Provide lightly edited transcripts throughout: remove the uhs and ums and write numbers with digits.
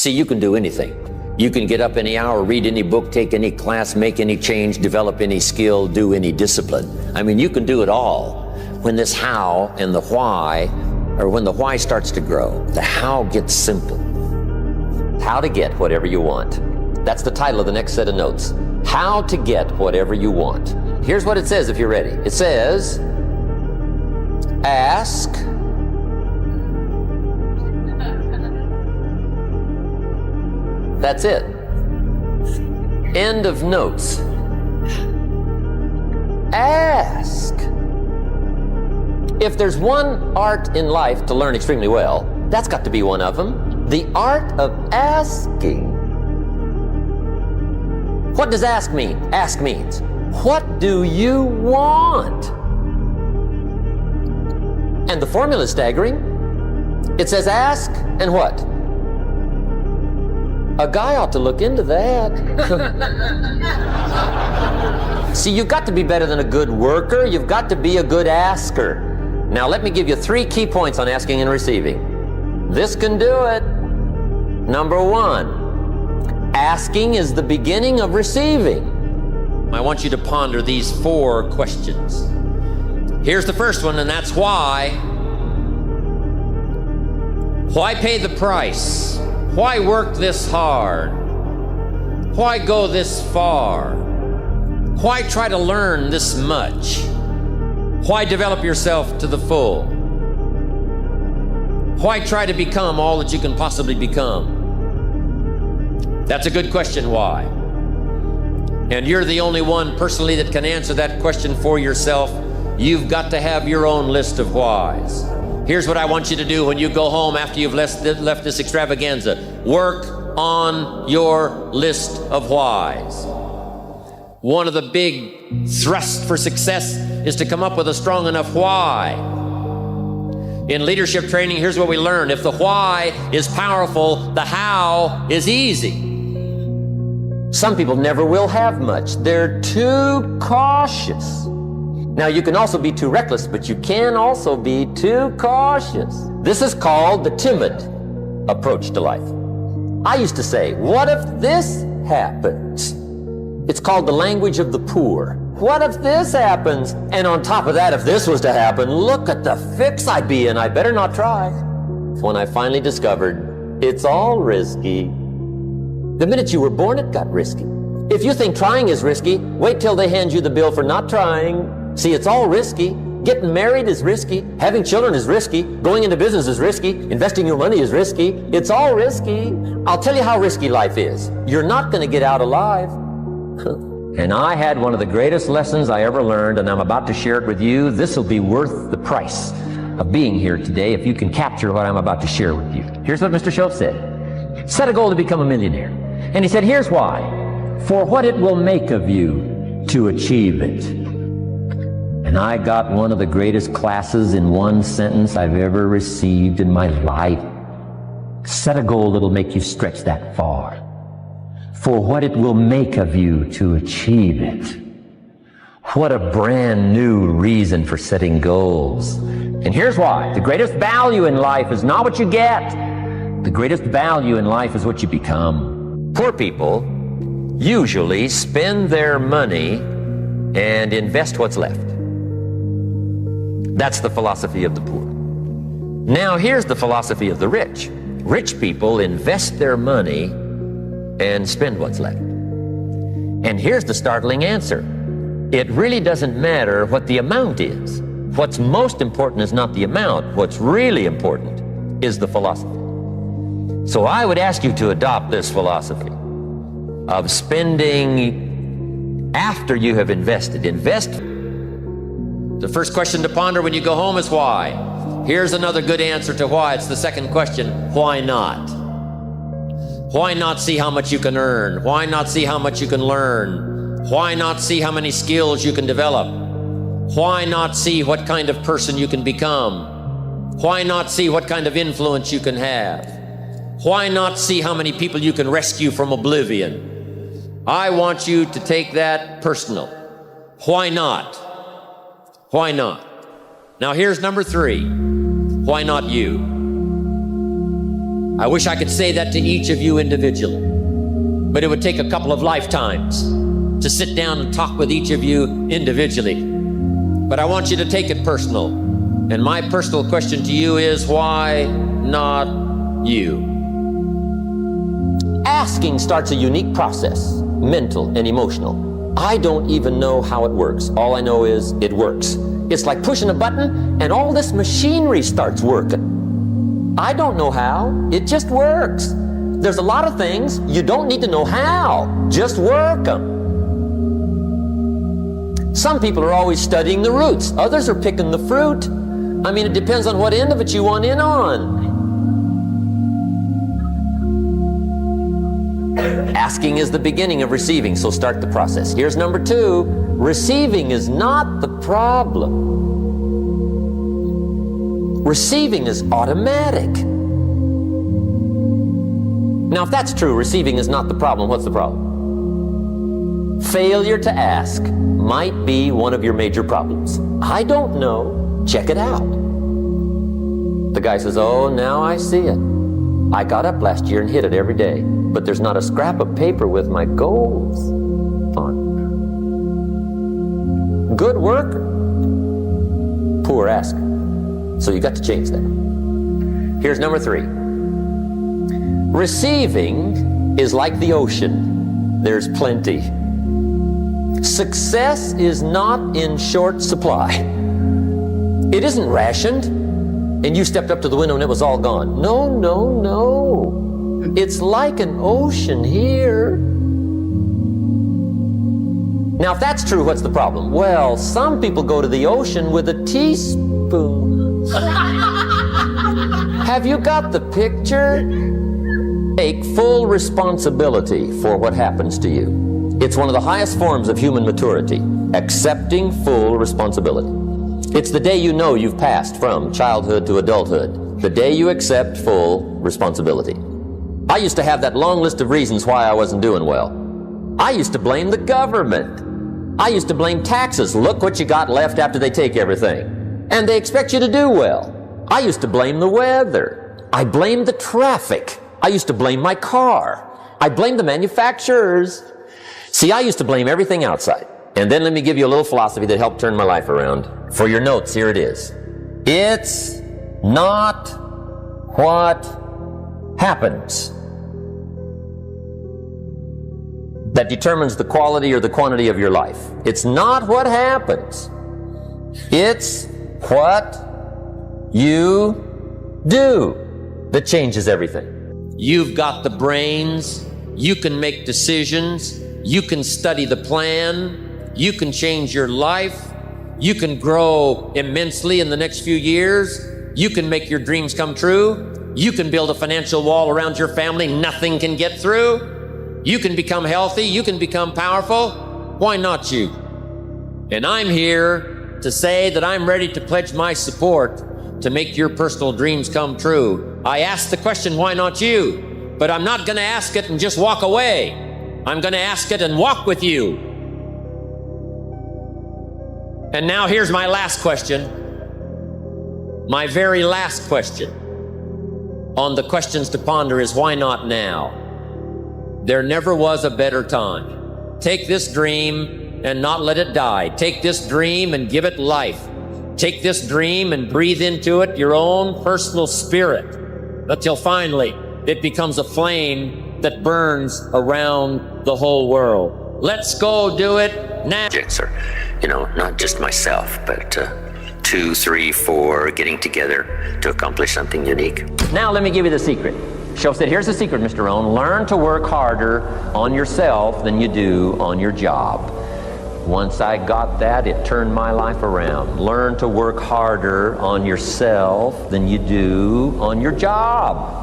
See, you can do anything. You can get up any hour, read any book, take any class, make any change, develop any skill, do any discipline. I mean, you can do it all. When this how and the why, or when the why starts to grow, the how gets simple. How to get whatever you want. That's the title of the next set of notes. How to get whatever you want. Here's what it says if you're ready. It says, ask. That's it. End of notes. Ask. If there's one art in life to learn extremely well, that's got to be one of them. The art of asking. What does ask mean? Ask means, what do you want? And the formula is staggering. It says ask and what? A guy ought to look into that. See, you've got to be better than a good worker. You've got to be a good asker. Now, let me give you 3 key points on asking and receiving. This can do it. Number 1, asking is the beginning of receiving. I want you to ponder these 4 questions. Here's the first one, and that's why. Why pay the price? Why work this hard? Why go this far? Why try to learn this much? Why develop yourself to the full? Why try to become all that you can possibly become? That's a good question, why? And you're the only one personally that can answer that question for yourself. You've got to have your own list of whys. Here's what I want you to do when you go home after you've left this extravaganza. Work on your list of whys. One of the big thrusts for success is to come up with a strong enough why. In leadership training, here's what we learn. If the why is powerful, the how is easy. Some people never will have much. They're too cautious. Now, you can also be too reckless, but you can also be too cautious. This is called the timid approach to life. I used to say, what if this happens? It's called the language of the poor. What if this happens? And on top of that, if this was to happen, look at the fix I'd be in. I better not try. When I finally discovered it's all risky. The minute you were born, it got risky. If you think trying is risky, wait till they hand you the bill for not trying. See, it's all risky. Getting married is risky. Having children is risky. Going into business is risky. Investing your money is risky. It's all risky. I'll tell you how risky life is. You're not going to get out alive. And I had one of the greatest lessons I ever learned, and I'm about to share it with you. This will be worth the price of being here today if you can capture what I'm about to share with you. Here's what Mr. Schultz said. Set a goal to become a millionaire. And he said, here's why. For what it will make of you to achieve it. And I got one of the greatest classes in one sentence I've ever received in my life. Set a goal that'll make you stretch that far. For what it will make of you to achieve it. What a brand new reason for setting goals. And here's why. The greatest value in life is not what you get. The greatest value in life is what you become. Poor people usually spend their money and invest what's left. That's the philosophy of the poor. Now here's the philosophy of the rich. Rich people invest their money and spend what's left. And here's the startling answer. It really doesn't matter what the amount is. What's most important is not the amount. What's really important is the philosophy. So I would ask you to adopt this philosophy of spending after you have invested. Invest. The first question to ponder when you go home is why. Here's another good answer to why. It's the second question. Why not? Why not see how much you can earn? Why not see how much you can learn? Why not see how many skills you can develop? Why not see what kind of person you can become? Why not see what kind of influence you can have? Why not see how many people you can rescue from oblivion? I want you to take that personal. Why not? Why not? Now here's number 3. Why not you? I wish I could say that to each of you individually, but it would take a couple of lifetimes to sit down and talk with each of you individually. But I want you to take it personal. And my personal question to you is, why not you? Asking starts a unique process, mental and emotional. I don't even know how it works. All I know is it works. It's like pushing a button and all this machinery starts working. I don't know how, it just works. There's a lot of things you don't need to know how, just work them. Some people are always studying the roots, others are picking the fruit. I mean, it depends on what end of it you want in on. Asking is the beginning of receiving, so start the process. Here's number 2. Receiving is not the problem. Receiving is automatic. Now, if that's true, receiving is not the problem, what's the problem? Failure to ask might be one of your major problems. I don't know. Check it out. The guy says, oh, now I see it. I got up last year and hit it every day, but there's not a scrap of paper with my goals on. Good worker, poor asker. So you got to change that. Here's number 3. Receiving is like the ocean. There's plenty. Success is not in short supply. It isn't rationed, and you stepped up to the window and it was all gone. No, no, no. It's like an ocean here. Now, if that's true, what's the problem? Well, some people go to the ocean with a teaspoon. Have you got the picture? Take full responsibility for what happens to you. It's one of the highest forms of human maturity, accepting full responsibility. It's the day you know you've passed from childhood to adulthood, the day you accept full responsibility. I used to have that long list of reasons why I wasn't doing well. I used to blame the government. I used to blame taxes. Look what you got left after they take everything. And they expect you to do well. I used to blame the weather. I blamed the traffic. I used to blame my car. I blamed the manufacturers. See, I used to blame everything outside. And then let me give you a little philosophy that helped turn my life around. For your notes, here it is. It's not what happens that determines the quality or the quantity of your life. It's not what happens. It's what you do that changes everything. You've got the brains. You can make decisions. You can study the plan. You can change your life. You can grow immensely in the next few years. You can make your dreams come true. You can build a financial wall around your family nothing can get through. You can become healthy. You can become powerful. Why not you? And I'm here to say that I'm ready to pledge my support to make your personal dreams come true. I asked the question, why not you? But I'm not going to ask it and just walk away. I'm going to ask it and walk with you. And now here's my last question. My very last question on the questions to ponder is, why not now? There never was a better time. Take this dream and not let it die. Take this dream and give it life. Take this dream and breathe into it your own personal spirit until finally it becomes a flame that burns around the whole world. Let's go do it now. Or, not just myself, but 2, 3, 4 getting together to accomplish something unique. Now let me give you the secret. Show said, here's the secret, Mr. Rohn. Learn to work harder on yourself than you do on your job. Once I got that, it turned my life around. Learn to work harder on yourself than you do on your job.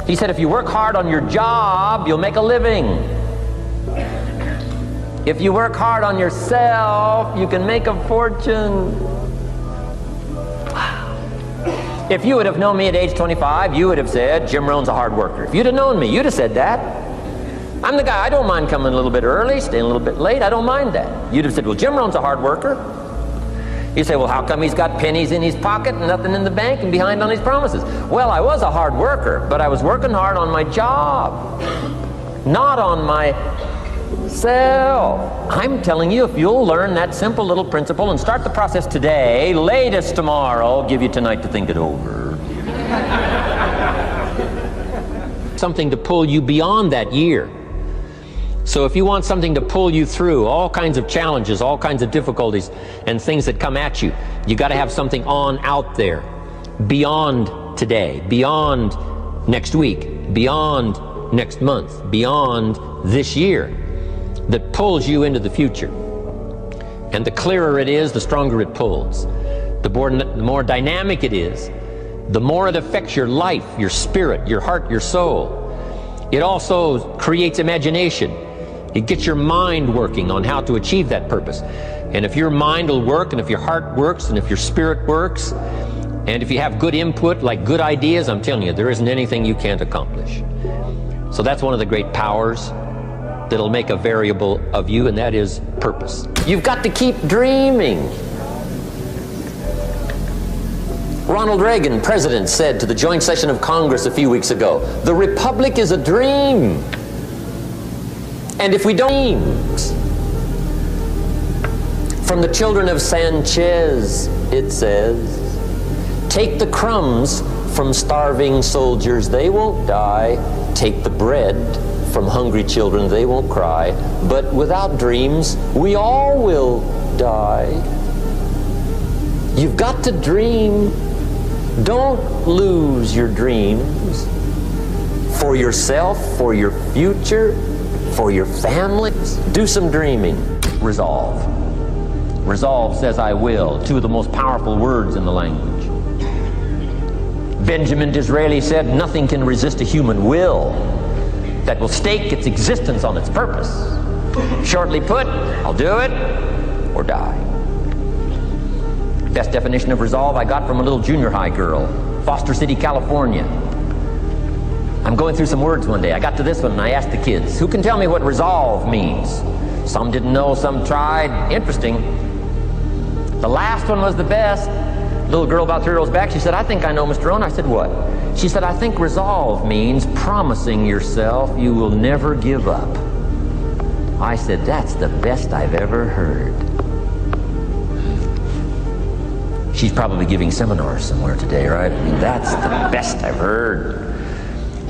He said, if you work hard on your job, you'll make a living. If you work hard on yourself, you can make a fortune. If you would have known me at age 25, you would have said, Jim Rohn's a hard worker. If you'd have known me, you'd have said that. I'm the guy, I don't mind coming a little bit early, staying a little bit late, I don't mind that. You'd have said, well, Jim Rohn's a hard worker. You say, well, how come he's got pennies in his pocket and nothing in the bank and behind on his promises? Well, I was a hard worker, but I was working hard on my job, not on myself. I'm telling you, if you'll learn that simple little principle and start the process today, latest tomorrow, I'll give you tonight to think it over. Something to pull you beyond that year. So if you want something to pull you through all kinds of challenges, all kinds of difficulties and things that come at you, you got to have something on out there beyond today, beyond next week, beyond next month, beyond this year, that pulls you into the future. And the clearer it is, the stronger it pulls. The more dynamic it is, the more it affects your life, your spirit, your heart, your soul. It also creates imagination. It gets your mind working on how to achieve that purpose. And if your mind will work, and if your heart works, and if your spirit works, and if you have good input, like good ideas, I'm telling you, there isn't anything you can't accomplish. So that's one of the great powers that'll make a variable of you, and that is purpose. You've got to keep dreaming. Ronald Reagan, president, said to the joint session of Congress a few weeks ago, "The Republic is a dream. And if we don't dreams." From the children of Sanchez, it says, "Take the crumbs from starving soldiers, they won't die. Take the bread from hungry children, they won't cry. But without dreams, we all will die." You've got to dream. Don't lose your dreams for yourself, for your future, for your family. Do some dreaming. Resolve. Resolve says I will, two of the most powerful words in the language. Benjamin Disraeli said, nothing can resist a human will that will stake its existence on its purpose. Shortly put, I'll do it or die. Best definition of resolve I got from a little junior high girl, Foster City, California. I'm going through some words one day. I got to this one and I asked the kids, who can tell me what resolve means? Some didn't know, some tried. Interesting. The last one was the best. Little girl about 3 rows back, she said, I think I know, Mr. Owen. I said, what? She said, I think resolve means promising yourself you will never give up. I said, that's the best I've ever heard. She's probably giving seminars somewhere today, right? I mean, that's the best I've heard.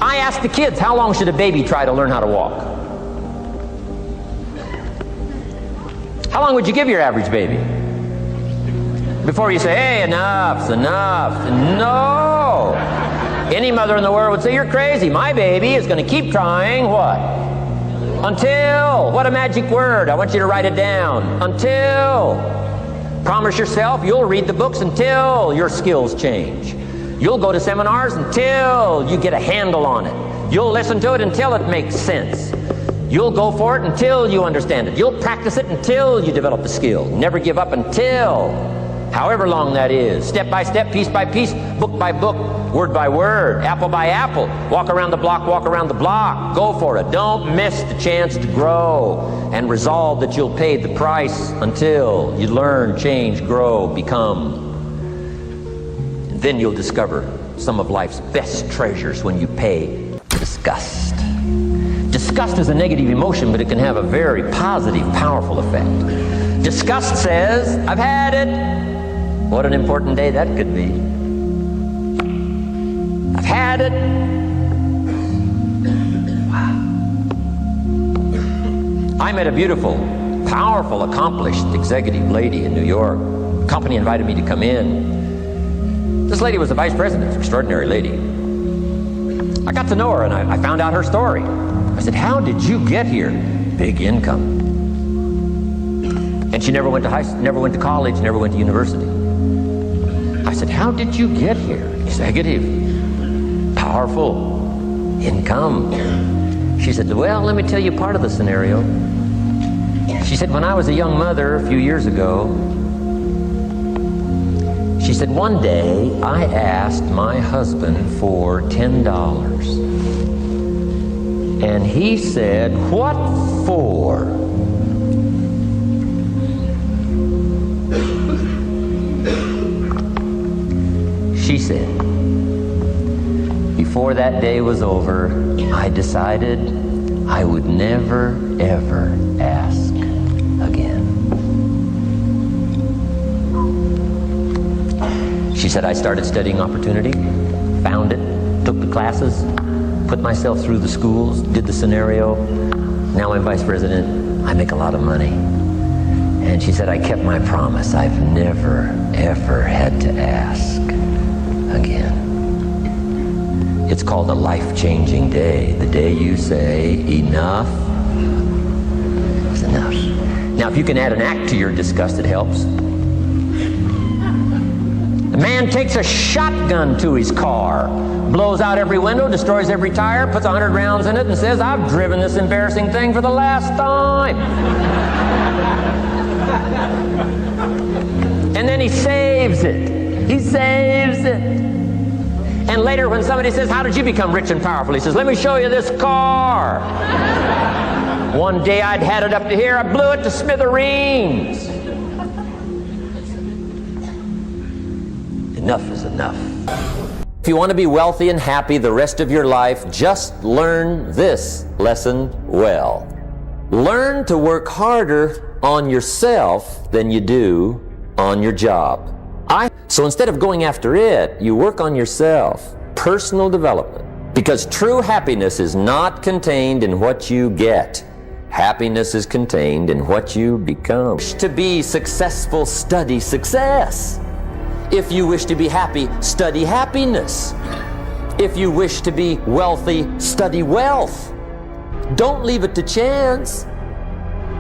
I asked the kids, how long should a baby try to learn how to walk? How long would you give your average baby? Before you say, hey, enough's enough. No! Any mother in the world would say, you're crazy. My baby is going to keep trying, what? Until. What a magic word. I want you to write it down. Until. Promise yourself you'll read the books until your skills change. You'll go to seminars until you get a handle on it. You'll listen to it until it makes sense. You'll go for it until you understand it. You'll practice it until you develop the skill. Never give up until, however long that is. Step by step, piece by piece, book by book, word by word, apple by apple. Walk around the block, walk around the block. Go for it. Don't miss the chance to grow. And resolve that you'll pay the price until you learn, change, grow, become. And then you'll discover some of life's best treasures when you pay disgust. Disgust is a negative emotion, but it can have a very positive, powerful effect. Disgust says, I've had it. What an important day that could be. I've had it. Wow. I met a beautiful, powerful, accomplished executive lady in New York. The company invited me to come in. This lady was the vice president, an extraordinary lady. I got to know her and I found out her story. I said, how did you get here? Big income. And she never went to college, never went to university. I said, how did you get here? Executive, powerful, income. She said, well, let me tell you part of the scenario. She said, when I was a young mother a few years ago, she said, one day I asked my husband for $10. And he said, what for? said, before that day was over, I decided I would never, ever ask again. She said, I started studying opportunity, found it, took the classes, put myself through the schools, did the scenario. Now I'm vice president. I make a lot of money. And she said, I kept my promise. I've never, ever had to ask again. It's called a life-changing day. The day you say, enough is enough. Now, if you can add an act to your disgust, it helps. A man takes a shotgun to his car, blows out every window, destroys every tire, puts 100 rounds in it, and says, I've driven this embarrassing thing for the last time. And then he saves it. He saves it. And later when somebody says, how did you become rich and powerful? He says, let me show you this car. One day I'd had it up to here, I blew it to smithereens. Enough is enough. If you want to be wealthy and happy the rest of your life, just learn this lesson well. Learn to work harder on yourself than you do on your job. So instead of going after it, you work on yourself. Personal development. Because true happiness is not contained in what you get. Happiness is contained in what you become. To be successful, study success. If you wish to be happy, study happiness. If you wish to be wealthy, study wealth. Don't leave it to chance.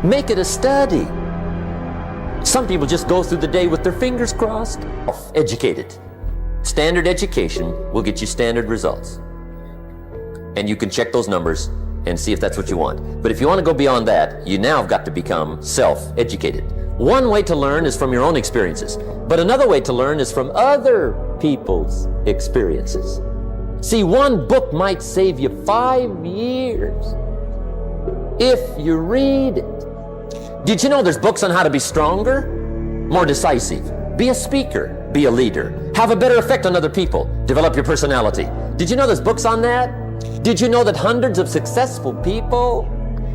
Make it a study. Some people just go through the day with their fingers crossed. Educated. Standard education will get you standard results. And you can check those numbers and see if that's what you want. But if you want to go beyond that, you now have got to become self-educated. One way to learn is from your own experiences, but another way to learn is from other people's experiences. See, one book might save you 5 years if you read it. Did you know there's books on how to be stronger, more decisive, be a speaker, be a leader, have a better effect on other people, develop your personality? Did you know there's books on that? Did you know that hundreds of successful people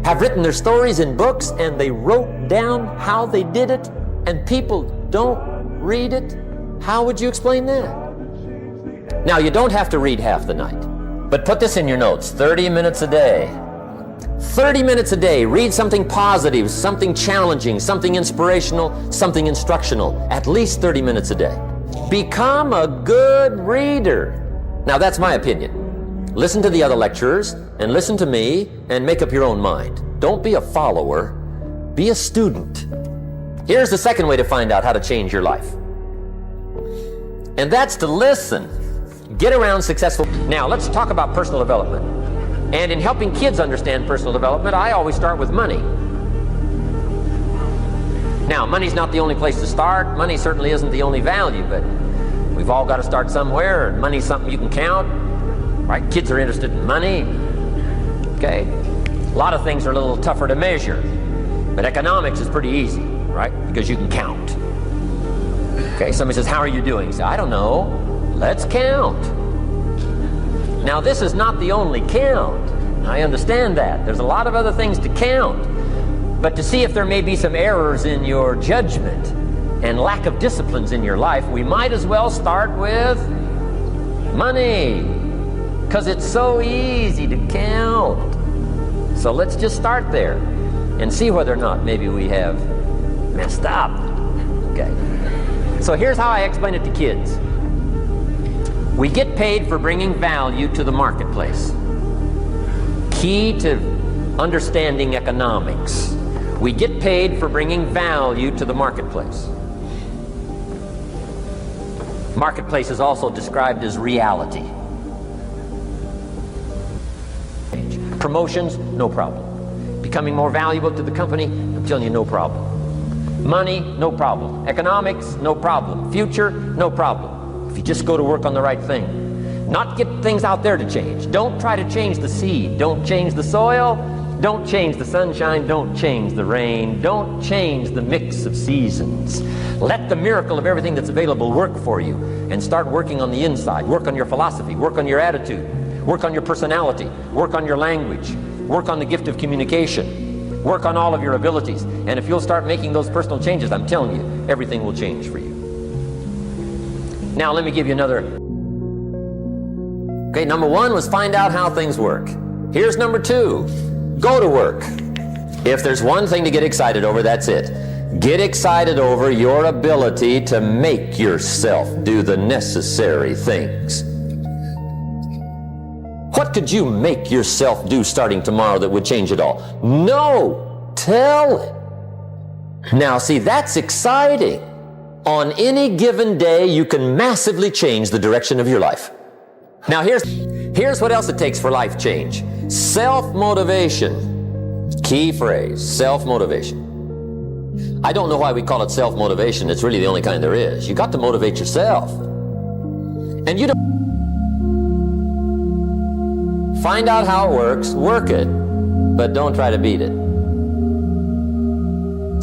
have written their stories in books and they wrote down how they did it and people don't read it? How would you explain that? Now, you don't have to read half the night, but put this in your notes, 30 minutes a day. 30 minutes a day, read something positive, something challenging, something inspirational, something instructional, at least 30 minutes a day. Become a good reader. Now, that's my opinion. Listen to the other lecturers and listen to me and make up your own mind. Don't be a follower, be a student. Here's the second way to find out how to change your life. And that's to listen. Get around successful. Now, let's talk about personal development. And in helping kids understand personal development, I always start with money. Now, money's not the only place to start. Money certainly isn't the only value, but we've all got to start somewhere, and money's something you can count, right? Kids are interested in money, okay? A lot of things are a little tougher to measure, but economics is pretty easy, right? Because you can count. Okay, somebody says, how are you doing? You say, I don't know. Let's count. Now, this is not the only count. I understand that. There's a lot of other things to count. But to see if there may be some errors in your judgment and lack of disciplines in your life, we might as well start with money, because it's so easy to count. So let's just start there and see whether or not maybe we have messed up. Okay. So here's how I explain it to kids. We get paid for bringing value to the marketplace. Key to understanding economics. We get paid for bringing value to the marketplace. Marketplace is also described as reality. Promotions, no problem. Becoming more valuable to the company, I'm telling you, no problem. Money, no problem. Economics, no problem. Future, no problem. If you just go to work on the right thing. Not get things out there to change. Don't try to change the seed. Don't change the soil. Don't change the sunshine, don't change the rain, don't change the mix of seasons. Let the miracle of everything that's available work for you, and start working on the inside. Work on your philosophy, work on your attitude, work on your personality, work on your language, work on the gift of communication, work on all of your abilities. And if you'll start making those personal changes, I'm telling you, everything will change for you. Now let me give you another. Okay, number one was find out how things work. Here's number two. Go to work. If there's one thing to get excited over, that's it. Get excited over your ability to make yourself do the necessary things. What could you make yourself do starting tomorrow that would change it all? No, tell it. Now see, that's exciting. On any given day, you can massively change the direction of your life. Now here's what else it takes for life change. Self-motivation. Key phrase, self-motivation. I don't know why we call it self-motivation. It's really the only kind there is. You got to motivate yourself. And you don't find out how it works, work it, but don't try to beat it.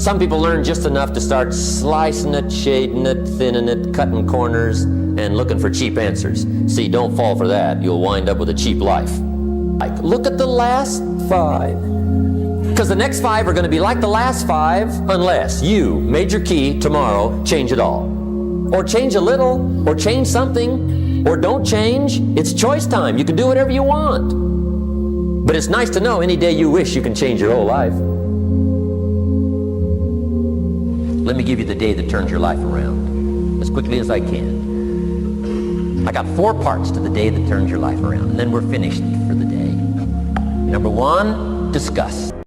Some people learn just enough to start slicing it, shading it, thinning it, cutting corners, and looking for cheap answers. See, don't fall for that. You'll wind up with a cheap life. Like, look at the last 5. Because the next 5 are going to be like the last 5 unless you, major key, tomorrow, change it all. Or change a little, or change something, or don't change. It's choice time. You can do whatever you want. But it's nice to know any day you wish you can change your whole life. Let me give you the day that turns your life around as quickly as I can. I got 4 parts to the day that turns your life around, and then we're finished for the day. Number 1, discuss.